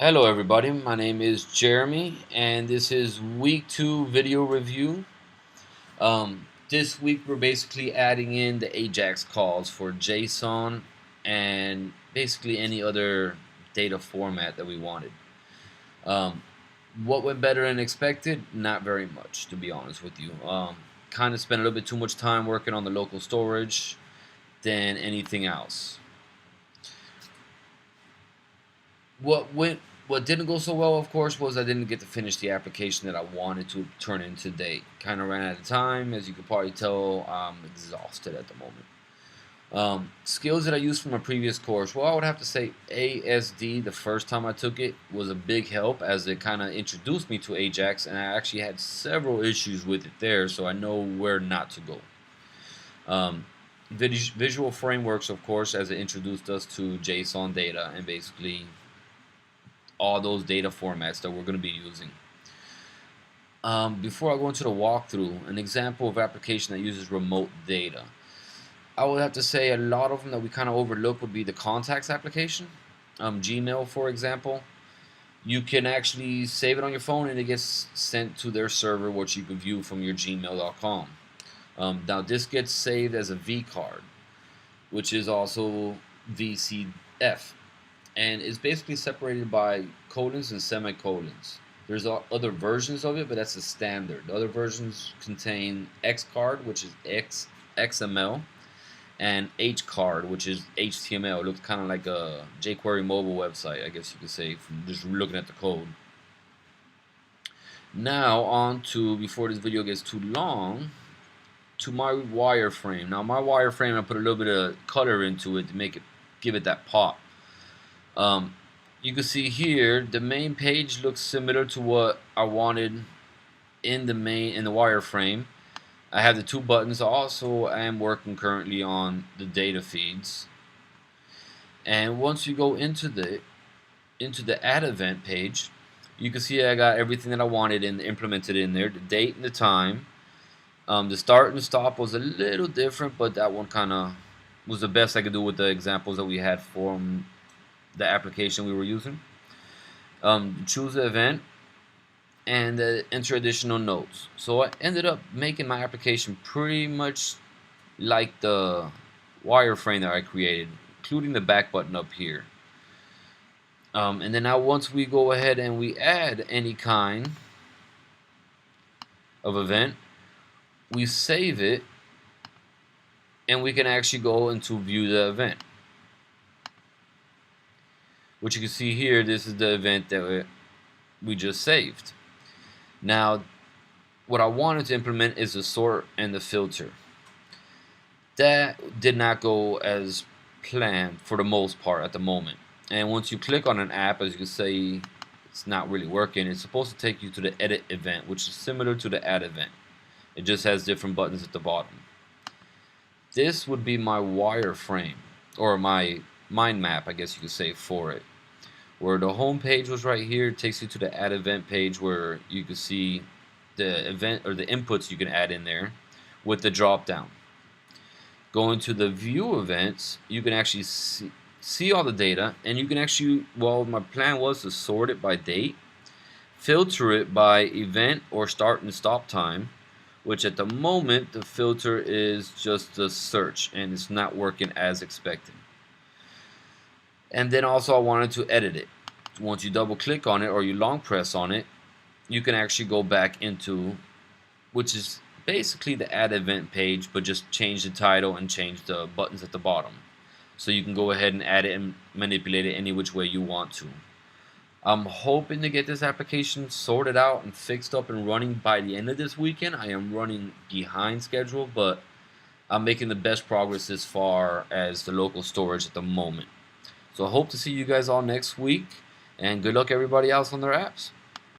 Hello everybody, my name is Jeremy and this is week 2 video review. This week we're basically adding in the Ajax calls for JSON and basically any other data format that we wanted. Um, what went better than expected? Not very much, to be honest with you. Kind of spent a little bit too much time working on the local storage than anything else. What went what didn't go so well, of course, was I didn't get to finish the application that I wanted to turn in today. Kind of ran out of time, as you could probably tell. I'm exhausted at the moment. Skills that I used from my previous course. Well, I would have to say ASD. The first time I took it was a big help, as it kind of introduced me to Ajax, and I actually had several issues with it there, so I know where not to go. Visual frameworks, of course, as it introduced us to JSON data and basically all those data formats that we're going to be using. Before I go into the walkthrough, an example of application that uses remote data. I would have to say a lot of them that we kind of overlook would be the contacts application. Gmail, for example. You can actually save it on your phone and it gets sent to their server, which you can view from your gmail.com. Now this gets saved as a vcard, which is also VCF, and it's basically separated by colons and semicolons. There's other versions of it, but that's the standard. The other versions contain Xcard, which is XML, and Hcard, which is HTML. It looks kind of like a jQuery mobile website, I guess you could say, from just looking at the code. Now on to, before this video gets too long, to my wireframe. Now my wireframe, I put a little bit of color into it to make it, give it that pop. You can see here the main page looks similar to what I wanted in the wireframe. I have the two buttons. Also, I am working currently on the data feeds. And once you go into the add event page, you can see I got everything that I wanted implemented in there. The date and the time. The start and stop was a little different, but that one kind of was the best I could do with the examples that we had from the application we were using. Choose the event and enter additional notes. So I ended up making my application pretty much like the wireframe that I created, including the back button up here. And then now once we go ahead and we add any kind of event, we save it and we can actually go into view the event. Which you can see here, this is the event that we just saved. Now, what I wanted to implement is the sort and the filter. That did not go as planned for the most part at the moment. And once you click on an app, as you can see, it's not really working. It's supposed to take you to the edit event, which is similar to the add event. It just has different buttons at the bottom. This would be my wireframe, or my mind map, I guess you could say, for it. Where the home page was right here, it takes you to the add event page where you can see the event or the inputs you can add in there with the drop down. Going to the view events, you can actually see all the data, and you can actually, well, my plan was to sort it by date, filter it by event or start and stop time, which at the moment the filter is just the search and it's not working as expected. And then also I wanted to edit it. Once you double click on it or you long press on it, you can actually go back into, which is basically the add event page, but just change the title and change the buttons at the bottom. So you can go ahead and add it and manipulate it any which way you want to. I'm hoping to get this application sorted out and fixed up and running by the end of this weekend. I am running behind schedule, but I'm making the best progress as far as the local storage at the moment. So I hope to see you guys all next week, and good luck everybody else on their apps.